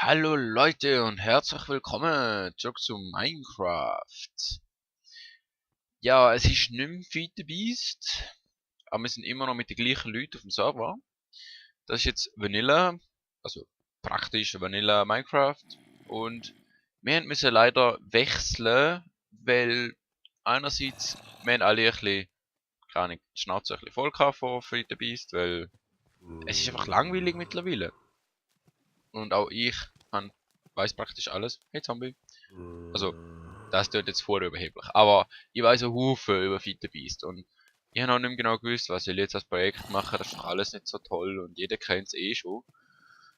Hallo Leute und herzlich willkommen zurück zu Minecraft. Ja, es ist nicht mehr Feed the Beast, aber wir sind immer noch mit den gleichen Leuten auf dem Server. Das ist jetzt Vanilla, also praktisch Vanilla Minecraft. Und wir müssen leider wechseln, weil einerseits, wir haben alle ein bisschen, keine Ahnung, die Schnauze ein bisschen voll gehabt von Feed the Beast, weil es ist einfach langweilig mittlerweile. Und auch ich weiß praktisch alles. Hey Zombie. Also, das tut jetzt voll überheblich. Aber ich weiß ein Haufen über Fighter Beast und ich habe noch nicht mehr genau gewusst, was ich jetzt als Projekt mache. Das ist doch alles nicht so toll und jeder kennt es eh schon.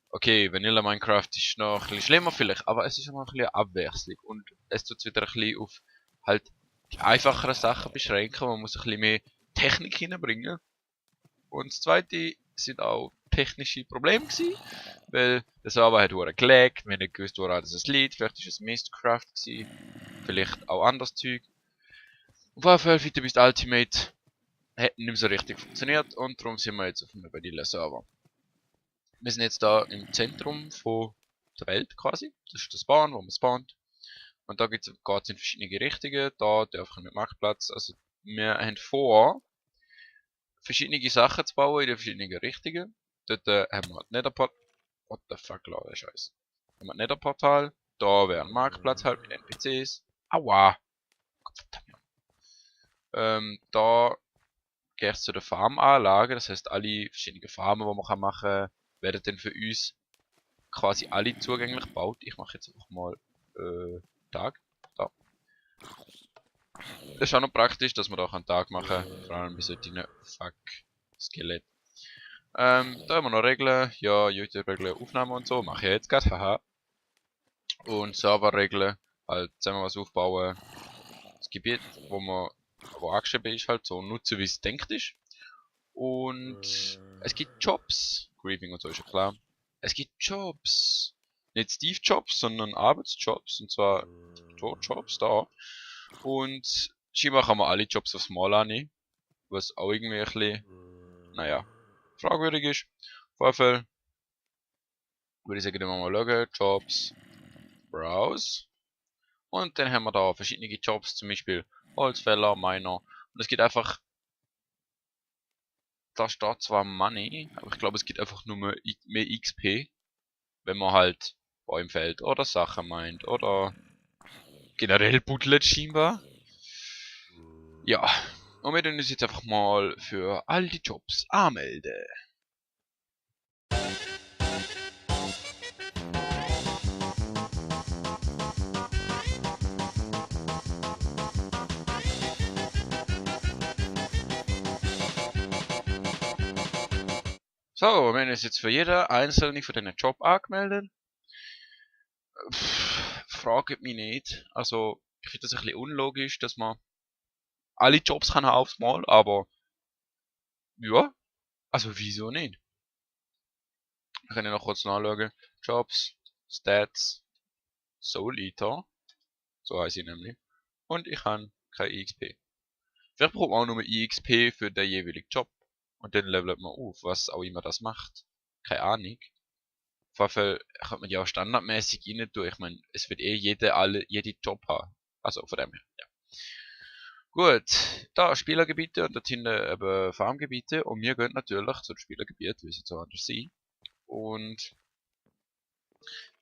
Okay, Vanilla Minecraft ist noch ein bisschen schlimmer vielleicht, aber es ist auch noch ein bisschen Abwechslung und es tut wieder ein bisschen auf halt die einfacheren Sachen beschränken. Man muss ein bisschen mehr Technik hineinbringen. Und das zweite sind auch technische Probleme gewesen, weil der Server hat hure gelaggt, wir haben nicht gewusst, woran das liegt, vielleicht ist es Mistcraft gewesen, vielleicht auch anderes Zeug. Auf jeden Fall, Fighter Beast Ultimate hat nicht mehr so richtig funktioniert und darum sind wir jetzt auf einem Vanilla Server. Wir sind jetzt da im Zentrum von der Welt quasi, das ist der Spawn, wo man spawnt. Und da geht es in verschiedene Richtungen, da darf ich mit Marktplatz, also wir haben vor, verschiedene Sachen zu bauen in den verschiedenen Richtungen. Dort haben wir das Netherportal. What the fuck, lauter Scheiß. Haben wir das Netherportal. Da wäre ein Marktplatz halt mit NPCs. Aua! Gottverdammt. Da gehst zu der Farmanlage. Das heißt, alle verschiedenen Farmen, die man machen kann, werden dann für uns quasi alle zugänglich gebaut. Ich mache jetzt einfach mal Tag. Da. Das ist auch noch praktisch, dass man da auch einen Tag machen kann. Vor allem bei solchen Fuck Skelett. Da haben wir noch Regeln. Ja, YouTube-Regeln, Aufnahmen und so. Mache ich jetzt gerade, haha. Und Serverregeln. Halt zusammen was aufbauen. Das Gebiet, wo angeschrieben ist, halt so nutzen, wie es denkt ist. Und es gibt Jobs. Grieving und so ist ja klar. Es gibt Jobs. Nicht Steve Jobs, sondern Arbeitsjobs. Und zwar so Jobs da. Und scheinbar kann man alle Jobs aufs Mal annehmen. Was auch irgendwie ein bisschen, naja, fragwürdig ist. Auf jeden Fall würde ich sagen, dann mal schauen. Jobs. Browse. Und dann haben wir da verschiedene Jobs, zum Beispiel Holzfäller, Miner. Und es gibt einfach, da steht zwar Money, aber ich glaube es gibt einfach nur mehr XP, wenn man halt Bäume fällt oder Sachen meint oder generell buddelt scheinbar. Ja, und wir tun uns jetzt einfach mal für all die Jobs anmelden. So, wir haben uns jetzt für jeden einzelnen von diesen Job angemeldet. Fragt mich nicht. Also, ich finde das ein bisschen unlogisch, dass man alle Jobs kann haben aufs Mal, aber ja, also wieso nicht? Wir können noch kurz nachschauen. Jobs, Stats, Soul Eater, so heißt ich nämlich. Und ich habe kein EXP. Vielleicht braucht man auch nur EXP für den jeweiligen Job. Und dann levelt man auf, was auch immer das macht. Keine Ahnung. Auf jeden Fall könnte man ja auch standardmäßig rein tun. Ich meine, es wird eh jede Job haben. Also von dem her, ja. Gut, da Spielergebiete und dort hinten eben Farmgebiete. Und wir gehen natürlich zu den Spielergebieten, wie es jetzt auch anders sein. Und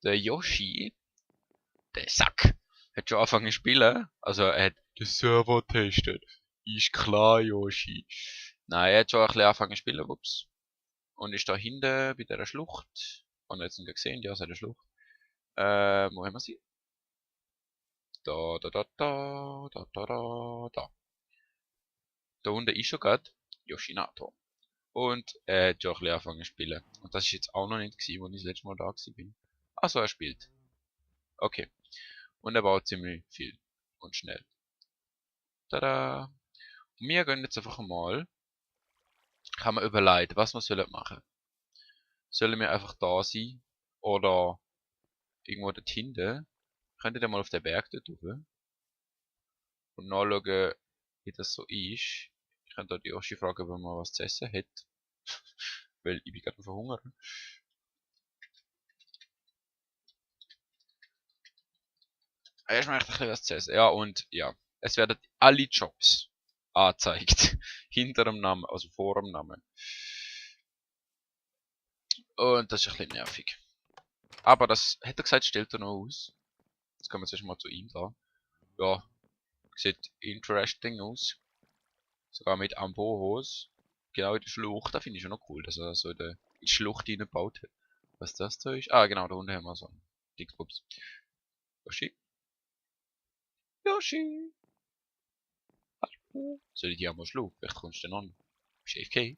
der Yoshi, der Sack, hat schon angefangen zu spielen. Also er hat den Server getestet. Ist klar, Yoshi. Nein, er hat schon ein bisschen angefangen zu spielen, ups. Und ist da hinten bei dieser Schlucht. Und jetzt nicht gesehen, ja, so eine Schlucht. Wo haben wir sie? Da, da, da, da, da, da, da, da. Da unten ist schon gerade Yoshinato. Und er hat schon ein bisschen angefangen zu spielen. Und das ist jetzt auch noch nicht gewesen, als ich das letzte Mal da gewesen bin. Also er spielt. Okay. Und er baut ziemlich viel. Und schnell. Tada! Wir gehen jetzt einfach mal, kann man überlegen, was wir sollen machen. Sollen wir einfach da sein? Oder irgendwo dort hinten? Könntet ihr mal auf den Berg dort rauf und nachschauen, wie das so ist. Ich könnte da die Yoshi fragen, ob er mal was zu essen hat. Weil ich bin gerade verhungert. Erstmal echt ein bisschen was zu essen. Ja, und ja. Es werden alle Jobs angezeigt. Hinter dem Namen, also vor dem Namen. Und das ist ein bisschen nervig. Aber das, hat er gesagt, stellt er noch aus. Jetzt kommen wir zuerst mal zu ihm da. Ja, sieht interesting aus. Sogar mit Ambohos. Genau in der Schlucht, da finde ich schon noch cool, dass er so in die Schlucht reingebaut hat. Was das da ist? Ah, genau, da unten haben wir so einen Dingsbums. Yoshi? Yoshi! Hallo? Soll ich die einmal schlagen? Vielleicht kommst du dann an. Bist du AFK?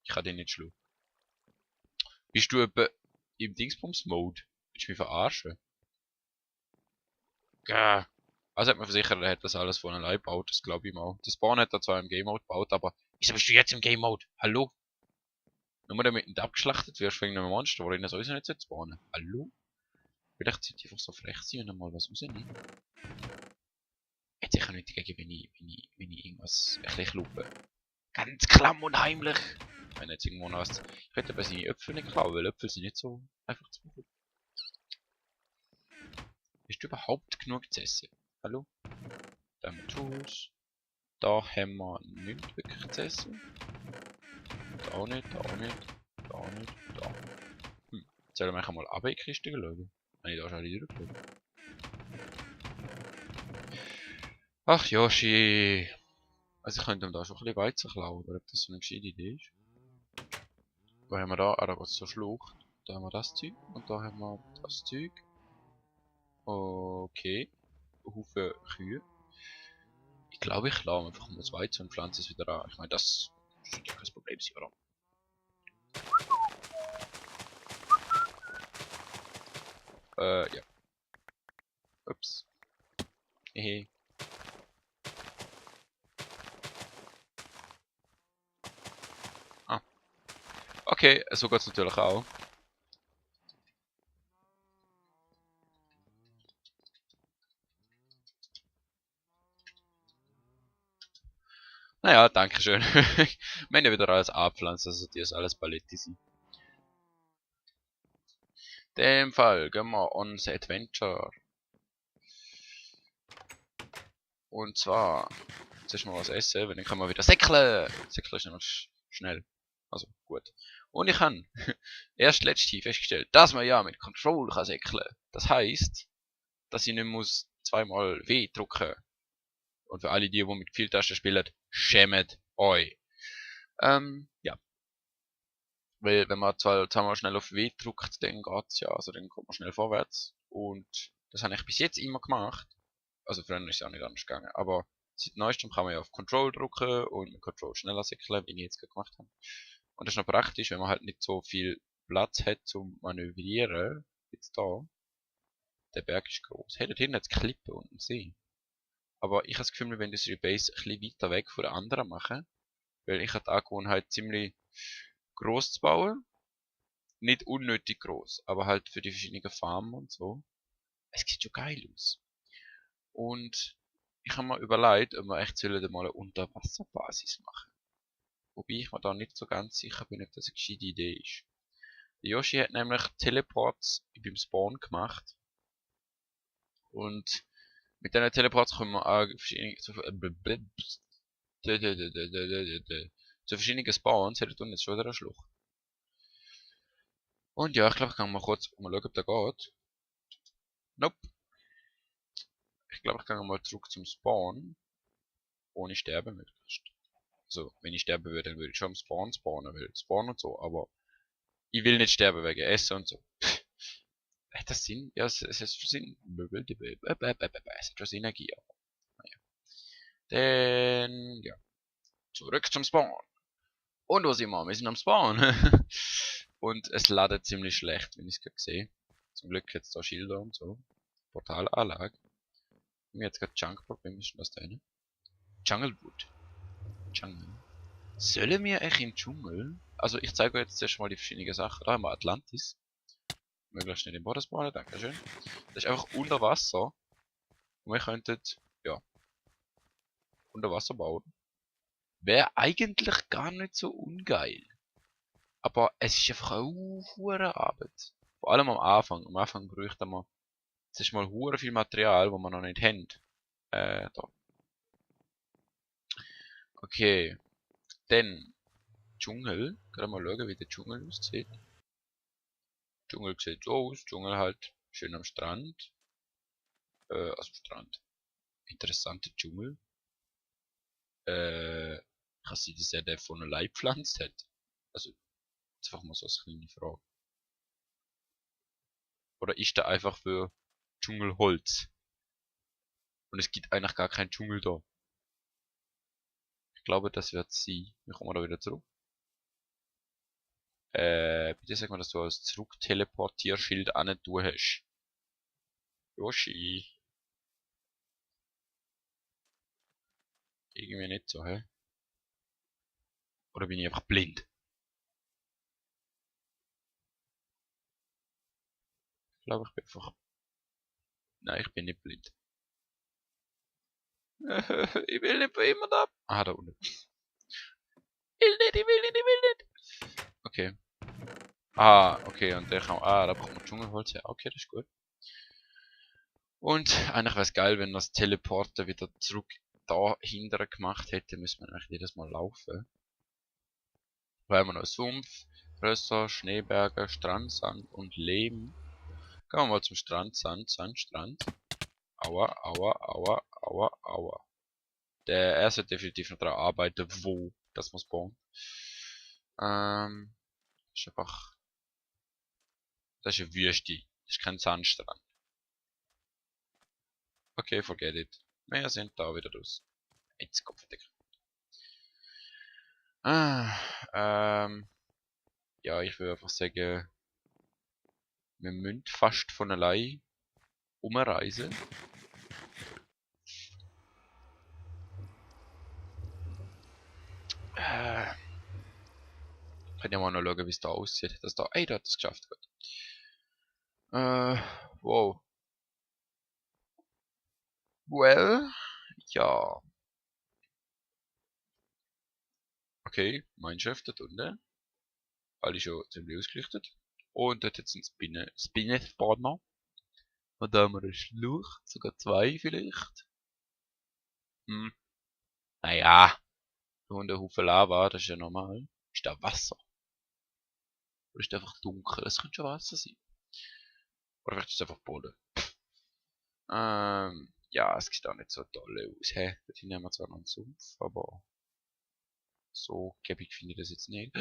Ich kann den nicht schlagen. Bist du etwa im Dingsbums-Mode? Willst du mich verarschen? Gah. Also hat man versichert, er hat das alles von allein gebaut, das glaube ich mal. Das Spawn hat er zwar im Game Mode gebaut, aber wieso bist du jetzt im Game Mode? Hallo? Nur damit du nicht abgeschlachtet wirst wegen einem Monster, worin er sowieso nicht spawnen. Hallo? Vielleicht sollte ich einfach so frech sein und mal was rausnehmen. Hätte ich auch nicht dagegen, wenn ich irgendwas ein bisschen lupe. Ganz klamm und heimlich. Wenn jetzt irgendwo noch was. Ich könnte aber seine Äpfel nicht klauen, weil Äpfel sind nicht so einfach zu bekommen. Hast du überhaupt genug zu essen? Hallo? Da haben wir Tools. Da haben wir nichts wirklich zu essen. Da auch nicht, da auch nicht, da auch nicht, da. Sollen wir mal ab in die Kiste schauen? Wenn ich da schon reingeschaut. Ach Yoshi. Also ich könnte ihm da schon ein bisschen Weizen klauen, aber ob das so eine gescheite Idee ist. Wo haben wir da? Ah, da geht es zur Schlucht. Da haben wir das Zeug und da haben wir das Zeug. Okay. Haufen Kühe. Ich glaube, ich klaue einfach mal das Weizen und pflanze es wieder an. Ich meine, das sollte ja kein Problem sein, oder? Ja. Ups. Hehe. Ah. Okay, so geht's natürlich auch. Naja, danke schön. Wir haben ja wieder alles abpflanzt, also die ist alles Paletti sind. In dem Fall gehen wir on the Adventure. Und zwar, zuerst mal was essen, weil dann kann man wieder säckeln. Säckeln ist nämlich schnell. Also, gut. Und ich habe erst letztens festgestellt, dass man ja mit Control kann säckeln. Das heisst, dass ich nicht muss zweimal W drücken. Und für alle die mit Pfeiltasten spielen, schämt euch. Ja. Weil wenn man zweimal schnell auf W drückt, dann geht's ja, also dann kommt man schnell vorwärts. Und das habe ich bis jetzt immer gemacht. Also früher ist es auch nicht anders gegangen. Aber seit neuestem kann man ja auf Control drücken und mit Control schneller säckeln, wie ich jetzt gerade gemacht habe. Und das ist noch praktisch, wenn man halt nicht so viel Platz hat zum Manövrieren. Jetzt da. Der Berg ist groß. Hey, dort hinten hat es Klippen und einen See. Aber ich habe das Gefühl, wenn das Base ein bisschen weiter weg von der anderen machen, weil ich habe die Angewohnheit ziemlich groß zu bauen. Nicht unnötig groß, aber halt für die verschiedenen Farmen und so. Es sieht schon geil aus. Und ich habe mir überlegt, ob wir echt mal eine Unterwasserbasis machen. Wobei ich mir da nicht so ganz sicher bin, ob das eine gescheite Idee ist. Der Yoshi hat nämlich Teleports beim Spawn gemacht. Und mit diesen Teleports können wir auch zu verschiedenen Spawns, hat er jetzt schon wieder eine Schlucht. Und ja, ich glaube, ich kann mal kurz mal schauen, ob der geht. Nope. Ich glaube, ich kann mal zurück zum Spawn. Ohne sterben möglichst. Also, wenn ich sterben würde, dann würde ich schon am Spawn spawnen, weil Spawn und so, aber ich will nicht sterben wegen Essen und so. Hat das Sinn? Ja, es hat schon Sinn. Es hat schon Sinn Energie, aber naja. Dann, ja. Zurück zum Spawn. Und was immer, wir sind am Spawn. Und es ladet ziemlich schlecht, wenn ich es gerade sehe. Zum Glück jetzt da Schilder und so. Portalanlage. Mir jetzt gerade Junk-Problem, ist schon das da eine? Junglewood. Jungle. Sollen wir echt im Dschungel? Also ich zeige euch jetzt erstmal die verschiedenen Sachen. Da haben wir Atlantis. Möglichst nicht im Boden spawnen, dankeschön. Das ist einfach unter Wasser. Und wir könnten, ja, unter Wasser bauen. Wäre eigentlich gar nicht so ungeil. Aber es ist einfach auch hure Arbeit. Vor allem am Anfang. Am Anfang bräuchte man Jetzt ist mal hure viel Material, wo wir noch nicht haben. Da. Okay. Dann Dschungel. Gerade mal schauen, wie der Dschungel aussieht. Dschungel sieht so aus. Dschungel halt schön am Strand. Also Strand. Interessanter Dschungel. Kann sein, dass er den von allein gepflanzt hat. Also, jetzt einfach mal so eine kleine Frage. Oder ist der einfach für Dschungelholz? Und es gibt eigentlich gar keinen Dschungel da. Ich glaube, das wird sie. Wir kommen da wieder zurück. Bitte sag mal, dass du als Zurück-Teleportierschild an du hast. Yoshi. Irgendwie nicht so, hä? Oder bin ich einfach blind? Ich glaube, ich bin einfach... Nein, ich bin nicht blind. Ich will nicht für immer da. Ah, da unten. Ich will nicht. Okay. Ah, okay, und der kann... Ah, da braucht man Dschungelholz. Ja, okay, das ist gut. Und eigentlich wäre es geil, wenn das Teleporter wieder zurück dahinter gemacht hätte, müsste man eigentlich jedes Mal laufen. Weil man noch Sumpf, Rösser, Schneeberge, Strandsand und Lehm. Gehen wir mal zum Strandsand, Sandstrand. Aua, aua, aua, aua, aua. Er sollte definitiv noch daran arbeiten, wo das muss bauen. Ist einfach... Das ist eine Wüste. Das ist kein Sandstrand. Okay, forget it. Wir sind da wieder raus. Jetzt Kopf verdeckt. Ja, ich würde einfach sagen, wir müssen fast von allein umreisen. Können ja mal noch schauen, wie es da aussieht. Das da, ey, da hat es geschafft. Gut. Wow. Well, ja. Okay, mein Chef dort unten. Alle schon ziemlich ausgerichtet. Und dort jetzt ein Spinnet-Spawner. Und da haben wir einen Schluch, sogar zwei vielleicht. Naja, da unten ein Haufen Lava, das ist ja normal. Ist da Wasser? Oder ist das einfach dunkel? Es könnte schon Wasser sein. Oder vielleicht ist es einfach Boden. Ja, es sieht auch nicht so toll aus. Hä? Dort hinten haben wir zwar noch einen Sumpf, aber so gäbig finde ich das jetzt nicht.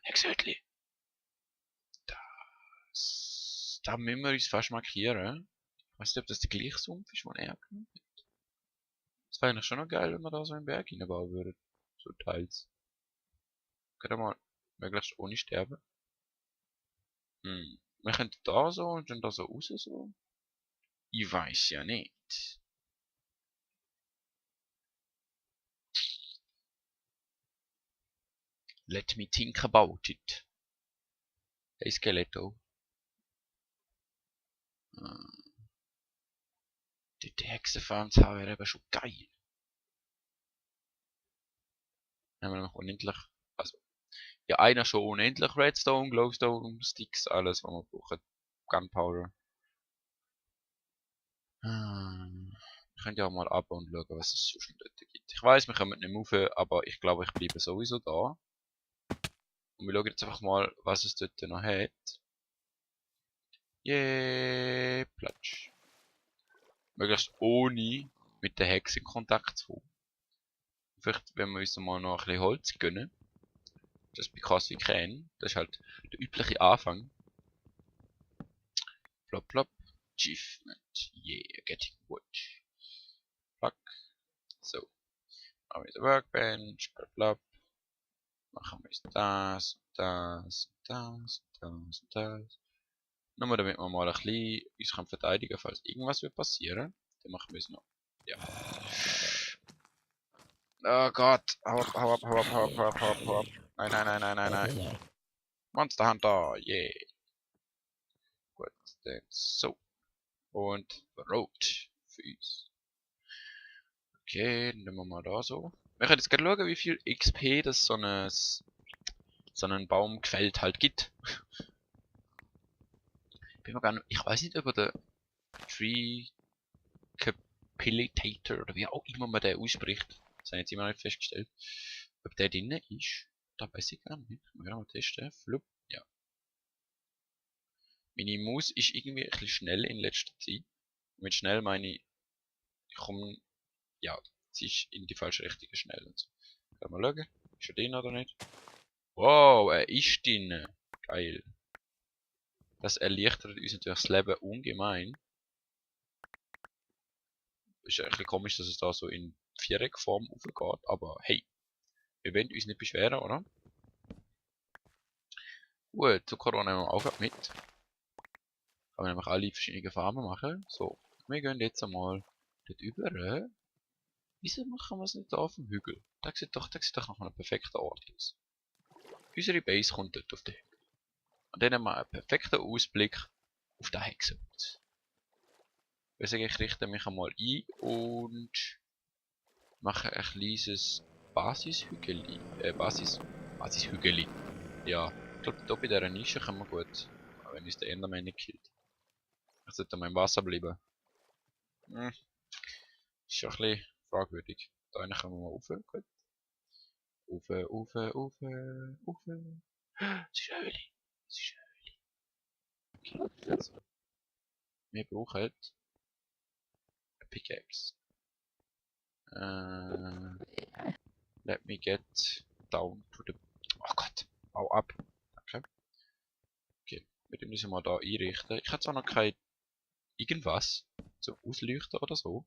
Hexötli! Da müssen wir uns fast markieren. Ich weiß nicht, ob das der gleiche Sumpf ist, den er genommen hat. Das wäre eigentlich schon noch geil, wenn wir da so einen Berg hinbauen würden. So teils. Können wir mal möglichst ohne sterben. Wir können da so und dann da so raus so. Ich weiß ja nicht. Let me think about it. Hey Skeleto. Die Hexenfarm zu haben wäre aber schon geil. Dann haben wir noch unendlich. Also, ja, einer schon unendlich Redstone, Glowstone, Sticks, alles, was wir brauchen. Gunpowder. Wir können ja auch mal ab und schauen, was es sonst noch dort gibt. Ich weiß, wir kommen nicht mehr rauf, aber ich glaube, ich bleibe sowieso da. Und wir schauen jetzt einfach mal, was es dort noch hat. Yay, Platsch. Möglichst ohne mit der Hexe in Kontakt zu kommen. Vielleicht, wenn wir uns mal noch ein bisschen Holz gönnen. Das because we can. Das ist halt der übliche Anfang. Plop, plop. Achievement. Yeah, getting wood. Fuck. So. Machen wir die Workbench. Plop, plop. Machen wir das, das, das, das, das. Nur damit wir mal ein bisschen uns verteidigen können, falls irgendwas wird passieren. Dann machen wir es noch. Ja. Oh Gott. Hau ab, hau ab, hau ab, hau ab, hau ab, hau ab, hau ab. Nein, nein, nein, nein, nein, nein. Monster Hunter, yeah. Gut, dann so. Und rot für uns. Okay, dann nehmen wir mal da so. Wir können jetzt gerade schauen, wie viel XP das so einen Baum gefällt halt gibt. Bin mir gar nicht, ich weiß nicht, ob er Tree Capilitator, oder wie auch immer man den ausspricht. Das habe ich jetzt immer noch nicht festgestellt. Ob der drin ist, da weiß ich gar nicht. Mal gerade mal testen. Flup. Ja. Meine Maus ist irgendwie ein bisschen schnell in letzter Zeit. Mit schnell meine ich, ich komme, ja, sie ist in die falsche Richtung schnell und so. Mal schauen. Ist er drin oder nicht? Wow, er ist drin. Geil. Das erleichtert uns natürlich das Leben ungemein. Ist ja ein bisschen komisch, dass es da so in Viereckform aufgeht, aber hey, wir wollen uns nicht beschweren, oder? Gut, Zucker nehmen wir auch grad mit. Kann man nämlich alle verschiedenen Farben machen. So, wir gehen jetzt einmal dort über. Wieso machen wir es nicht da auf dem Hügel? Das sieht doch nach einem perfekten Ort aus. Unsere Base kommt dort auf den Hügel. Und dann haben wir einen perfekten Ausblick auf den Hexenwald. Ich richte mich einmal ein und mache ein kleines Basishügeli. Basishügeli. Ja, ich glaube, hier bei dieser Nische können wir gut, wenn uns der Enderman nicht killt. Ich sollte mal im Wasser bleiben. Hm, ist schon ein bisschen fragwürdig. Da können wir mal rauf. Gut. Rauf, rauf, rauf, rauf. Es ist eine Höhle. Es ist eine Höhle. Okay, also, wir brauchen eine Pickaxe. Let me get down to the... Oh Gott, hau ab. Okay. Okay, wir müssen mal da einrichten. Ich habe zwar noch kein irgendwas zum Ausleuchten oder so.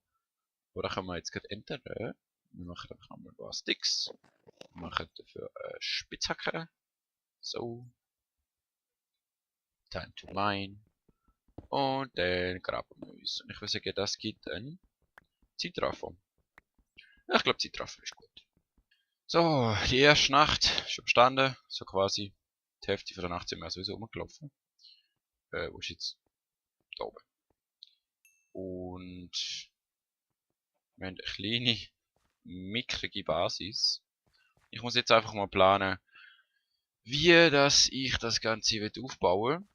Aber da können wir jetzt gerade ändern. Wir machen einfach nochmal ein paar Sticks. Wir machen dafür Spitzhacke. So. Time to mine. Und dann graben wir uns. Und ich würde sagen, das gibt einen Zeitraffer. Ja, ich glaube, Zeitraffer ist gut. So, die erste Nacht ist schon bestanden. So quasi. Die Hälfte von der Nacht sind wir sowieso rumgelaufen. Wo ist jetzt? Da oben. Und wir haben eine kleine, mickrige Basis. Ich muss jetzt einfach mal planen, wie dass ich das Ganze aufbauen will.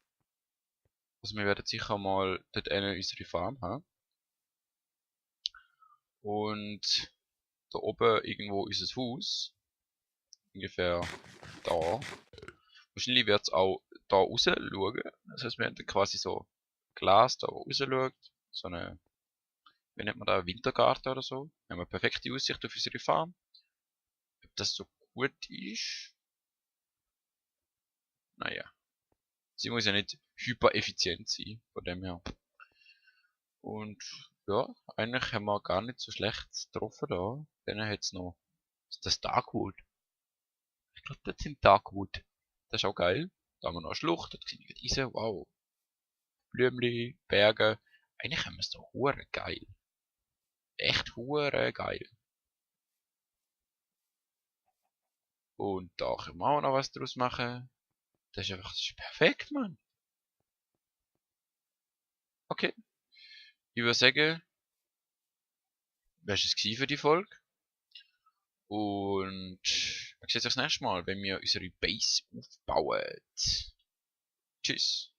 Also wir werden sicher mal dort unsere Farm haben. Und da oben irgendwo unser Haus. Ungefähr da. Wahrscheinlich wird es auch da raus schauen. Das heißt, wir haben dann quasi so Glas da raus schaut. So eine, wie nennt man da, Wintergarten oder so. Wir haben eine perfekte Aussicht auf unsere Farm. Ob das so gut ist? Naja. Sie muss ja nicht hypereffizient sein, von dem her. Und ja, eigentlich haben wir gar nicht so schlecht getroffen da. Dann hat es noch das Darkwood. Ich glaube, das sind Darkwood. Das ist auch geil. Da haben wir noch eine Schlucht, da sind wir diese, wow. Blümli, Berge. Eigentlich haben wir es da hure geil. Echt hure geil. Und da können wir auch noch was draus machen. Das ist einfach, das ist perfekt, Mann. Okay. Ich würde sagen, das war es für die Folge. Und wir sehen uns das nächste Mal, wenn wir unsere Base aufbauen. Tschüss.